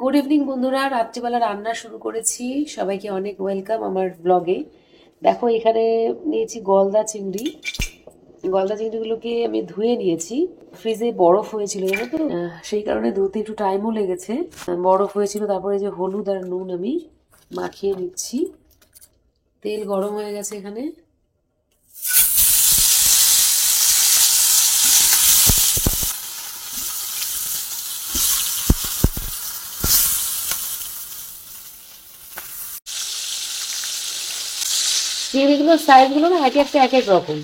Good evening বন্ধুরা, রাত্রিবেলা রান্না শুরু করেছি। সবাইকে অনেক ওয়েলকাম আমার ব্লগে। দেখো এখানে নিয়েছি গলদা চিংড়িগুলোকে আমি ধুয়ে নিয়েছি। ফ্রিজে বরফ হয়েছিল জানো তো, সেই কারণে ধুতে একটু টাইমও লেগেছে। বরফ হয়েছিল, তারপরে যে হলুদ আর নুন আমি মাখিয়ে নিচ্ছি। তেল গরম হয়ে গেছে এখানে। চিংড়িগুলোর সাইজগুলো না এক একটা এক এক রকম।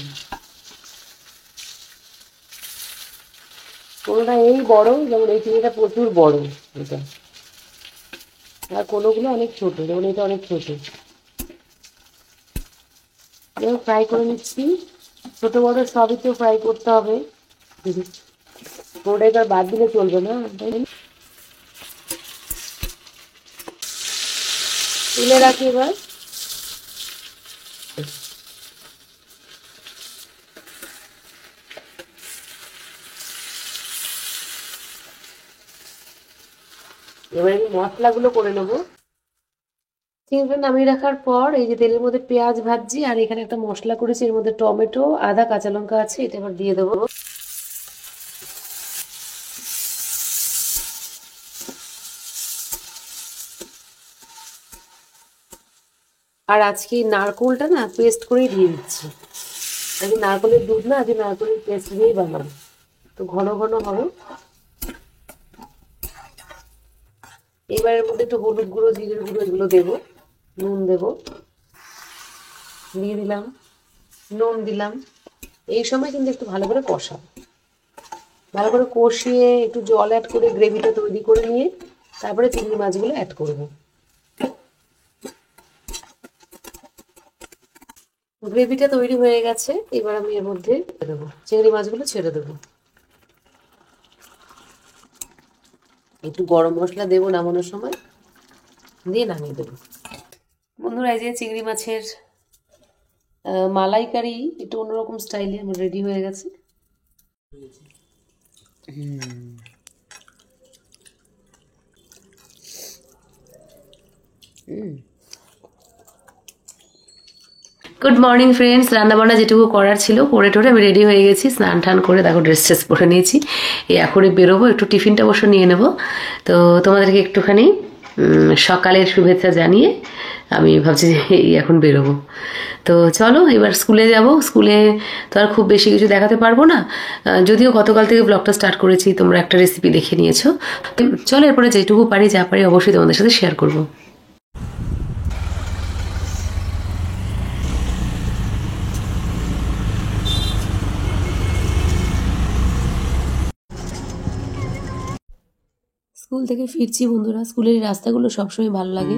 কোনোটা এই বড়, যেমন এই চিংড়িটা প্রচুর বড় এটা, আর কোনোগুলো অনেক ছোট, যেমন এটা অনেক ছোট। ফ্রাই করে নিচ্ছি। ছোট বড় সবই তো ফ্রাই করতে হবে, ওটা এবার বাদ দিলে চলবে না। তুলে রাখি এবার। এবার আমি মশলাগুলো করে নেবো। চিংড়িটা নামিয়ে রাখার পর এই যে তেলের মধ্যে পেঁয়াজ ভাজছি, আর এখানে একটা মশলা করেছি, এর মধ্যে টমেটো, আদা, কাঁচা লঙ্কা আছে, এটা এবার দিয়ে দেবো। আর আজকে নারকোলটা না পেস্ট করেই দিয়ে দিচ্ছি। আজকে নারকোলের দুধ না, আজকে নারকোলের পেস্ট দিয়েই বানাবো, তো ঘন ঘন হবে। এবার এর মধ্যে একটু হলুদ গুঁড়ো, জিরের গুঁড়ো এগুলো দেবো, নুন দেবো, দিয়ে দিলাম, নুন দিলাম। এই সময় কিন্তু একটু ভালো করে কষাবো, ভালো করে কষিয়ে একটু জল অ্যাড করে গ্রেভিটা তৈরি করে নিয়ে তারপরে চিংড়ি মাছগুলো অ্যাড করব। গ্রেভিটা তৈরি হয়ে গেছে, এবার আমি এর মধ্যে দেবো চিংড়ি মাছগুলো, ছেড়ে দেবো। একটু গরম মশলা দেবো নামানোর সময়, দিয়ে নামিয়ে দেবো। বন্ধুরা, এই যে চিংড়ি মাছের মালাইকারি একটু অন্যরকম স্টাইলে আমার রেডি হয়ে গেছে। গুড মর্নিং ফ্রেন্ডস, রান্নাবান্না যেটুকু করার ছিল করে টোরে আমি রেডি হয়ে গেছি। স্নান টান করে দেখো ড্রেস ট্রেস পরে নিয়েছি। এখনই বেরোবো, একটু টিফিনটা অবশ্য নিয়ে নেব। তো তোমাদেরকে একটুখানি সকালের শুভেচ্ছা জানিয়ে আমি ভাবছি যে এখন বেরোবো। তো চলো এবার স্কুলে যাব। স্কুলে তো আর খুব বেশি কিছু দেখাতে পারবো না, যদিও গতকাল থেকে ব্লগটা স্টার্ট করেছি, তোমরা একটা রেসিপি দেখে নিয়েছো। চলো এরপরে যেটুকু পারি যা পারি অবশ্যই তোমাদের সাথে শেয়ার করবো। স্কুল থেকে ফিরছি বন্ধুরা। স্কুলের রাস্তাগুলো সবসময় ভালো লাগে।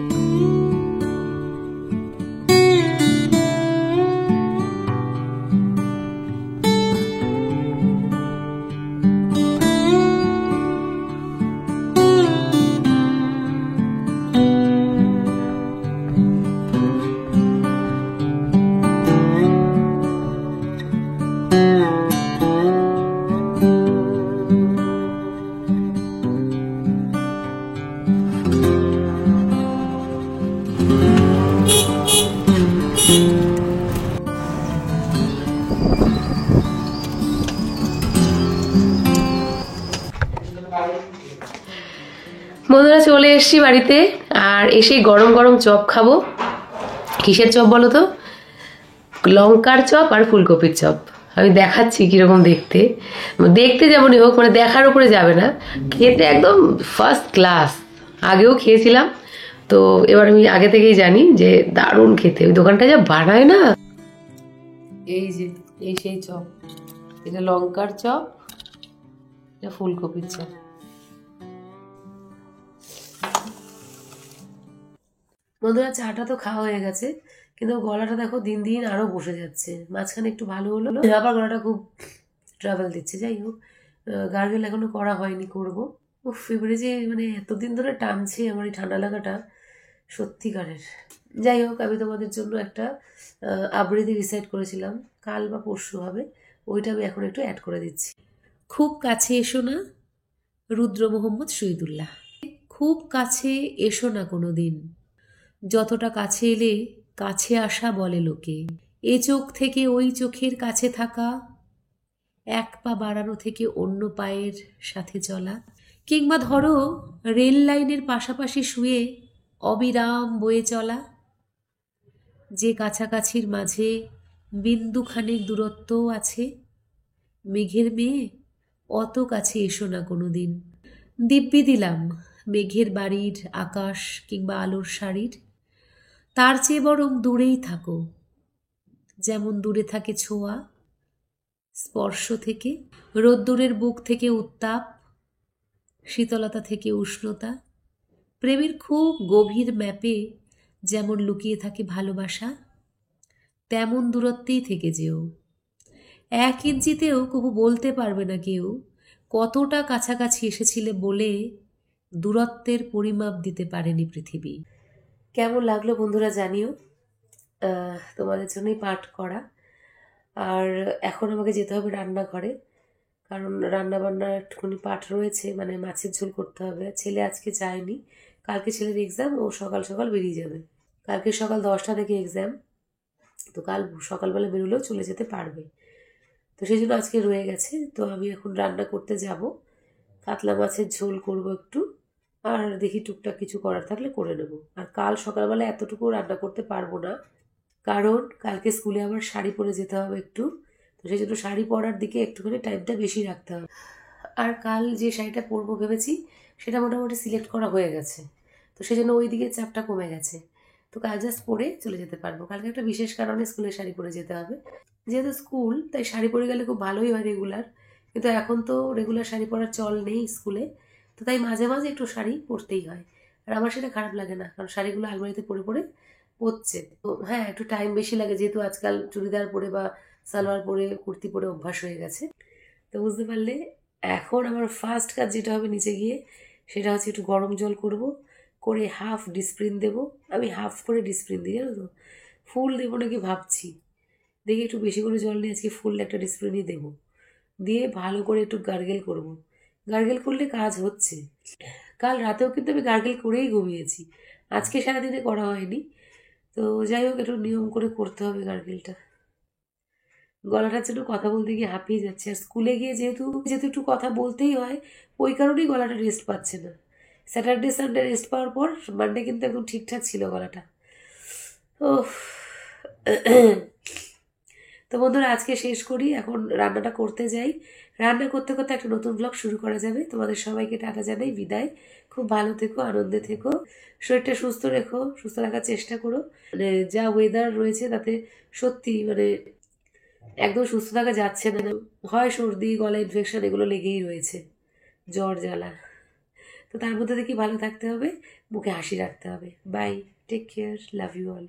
বন্ধুরা, চলে এসেছি বাড়িতে, আর এসে গরম গরম চপ খাবো। কিসের চপ বলো তো? লঙ্কার চপ আর ফুলকপির চপ। আমি দেখাচ্ছি কিরকম দেখতে। দেখতে যেমনই হোক, মানে দেখার উপরে যাবে না, খেতে একদম ফার্স্ট ক্লাস। আগেও খেয়েছিলাম, তো এবার আমি আগে থেকেই জানি যে দারুণ খেতে। ওই দোকানটা যা বানায় না। এই যে এই সেই চপ, এটা লঙ্কার চপ, এটা ফুলকপির চপ। বন্ধুরা, চাটা তো খাওয়া হয়ে গেছে, কিন্তু গলাটা দেখো দিন দিন আরো বসে যাচ্ছে। মাঝখানে একটু ভালো হলো, আবার গলাটা খুব ট্রাভেল দিচ্ছে। যাই হোক, গার্গেল এখনো করা হয়নি, করবো। উফ, এবারে যে মানে এতদিন ধরে টানছে আমার এই ঠান্ডা লাগাটা, সত্যিকারের। যাই হোক, আমি তোমাদের জন্য একটা আবৃত্তি রিসাইট করেছিলাম, কাল বা পরশু হবে, ওইটা আমি এখন একটু অ্যাড করে দিচ্ছি। খুব কাছে এসো না, রুদ্র মোহাম্মদ শহীদুল্লাহ। খুব কাছে এসো না কোনো দিন, যতটা কাছে এলে কাছে আসা বলে লোকে। এ চোখ থেকে ওই চোখের কাছে থাকা, এক পা বাড়ানো থেকে অন্য পায়ের সাথে চলা, কিংবা ধরো রেল লাইনের পাশাপাশি শুয়ে অবিরাম বয়ে চলা, যে কাছাকাছির মাঝে বিন্দুখানেক দূরত্বও আছে। মেঘের মেয়ে, অত কাছে এসো না কোনো দিন। দিব্যি দিলাম মেঘের বাড়ির আকাশ কিংবা আলোর শাড়ির, তার চেয়ে বরং দূরেই থাকো, যেমন দূরে থাকে ছোঁয়া, স্পর্শ থেকে, রোদ্দুরের বুক থেকে উত্তাপ, শীতলতা থেকে উষ্ণতা, প্রেমের খুব গভীর ম্যাপে যেমন লুকিয়ে থাকে ভালোবাসা, তেমন দূরত্বেই থেকে যেও। 1 ইঞ্চিতেও কবু বলতে পারবে না কেউ কতটা কাছাকাছি এসেছিলে বলে দূরত্বের পরিমাপ দিতে পারেনি পৃথিবী। কেমন লাগলো বন্ধুরা জানিও। তোমাদের জন্যই পাঠ করা। আর এখন আমাকে যেতে হবে রান্নাঘরে, কারণ রান্না বান্নার একটুখানি পাঠ রয়েছে, মানে মাছের ঝোল করতে হবে। ছেলে আজকে যায়নি, কালকে ছেলের এক্সাম, ও সকাল সকাল বেরিয়ে যাবে। কালকে সকাল 10টা থেকে এক্সাম, তো কাল সকালবেলা বেরোলেও চলে যেতে পারবে। তো সেই জন্য আজকে রয়ে গেছে। তো আমি এখন রান্না করতে যাব, কাতলা মাছের ঝোল করব একটু, আর দেখি টুকটাক কিছু করার থাকলে করে নেব। আর কাল সকালবেলা এতটুকু রান্না করতে পারবো না, কারণ কালকে স্কুলে আবার শাড়ি পরে যেতে হবে একটু। তো সেই জন্য শাড়ি পরার দিকে একটুখানি টাইমটা বেশি রাখতে হবে। আর কাল যে শাড়িটা পরবো ভেবেছি সেটা মোটামুটি সিলেক্ট করা হয়ে গেছে, তো সেই জন্য ওই দিকে চাপটা কমে গেছে। তো কাল জাস্ট পরে চলে যেতে পারবো। কালকে একটা বিশেষ কারণে স্কুলে শাড়ি পরে যেতে হবে, যেহেতু স্কুল, তাই শাড়ি পরে গেলে খুব ভালোই হয় রেগুলার। কিন্তু এখন তো রেগুলার শাড়ি পরার চল নেই স্কুলে, তো তাই মাঝে মাঝে একটু শাড়ি পরতেই হয়। আর আমার সেটা খারাপ লাগে না, কারণ শাড়িগুলো আলমারিতে পরে পরে পরছে। তো হ্যাঁ, একটু টাইম বেশি লাগে, যেহেতু আজকাল চুড়িদার পরে বা সালোয়ার পরে কুর্তি পরে অভ্যাস হয়ে গেছে। তো বুঝতে পারলে, এখন আমার ফার্স্ট কাজ যেটা হবে নিচে গিয়ে, সেটা হচ্ছে একটু গরম জল করব, করে হাফ ডিসপ্রিন দেবো। আমি হাফ করে ডিসপ্রিন দিই, জানো তো, ফুল দেবো নাকি ভাবছি। দেখি একটু বেশি করে জল নিয়ে আজকে ফুল একটা ডিসপ্রিনই দেবো, দিয়ে ভালো করে একটু গার্গেল করব। গার্গেল করলে কাজ হচ্ছে। কাল রাতেও কিন্তু আমি গার্গেল করেই ঘুমিয়েছি, আজকে সারাদিনে করা হয়নি। তো যাই হোক, একটু নিয়ম করে করতে হবে গার্গেলটা। গলাটার জন্য কথা বলতে গিয়ে হাঁপিয়ে যাচ্ছে। আর স্কুলে গিয়ে যেহেতু যেহেতু একটু কথা বলতেই হয়, ওই কারণেই গলাটা রেস্ট পাচ্ছে না। স্যাটারডে সানডে রেস্ট পাওয়ার পর মানডে কিন্তু একদম ঠিকঠাক ছিল গলাটা। ও, তো বন্ধুরা আজকে শেষ করি, এখন রান্নাটা করতে যাই। রান্না করতে করতে একটা নতুন ব্লগ শুরু করা যাবে। তোমাদের সবাইকে টাটা জানাই, বিদায়। খুব ভালো থেকো, আনন্দে থেকো, শরীরটা সুস্থ রেখো, সুস্থ রাখার চেষ্টা করো। মানে যা ওয়েদার রয়েছে তাতে সত্যি মানে একদম সুস্থ থাকা যাচ্ছে না। হয় সর্দি, গলা ইনফেকশন, এগুলো লেগেই রয়েছে, জ্বর জ্বালা। তো তার মধ্যে দেখি ভালো থাকতে হবে, মুখে হাসি রাখতে হবে। Bye, take care, love you all.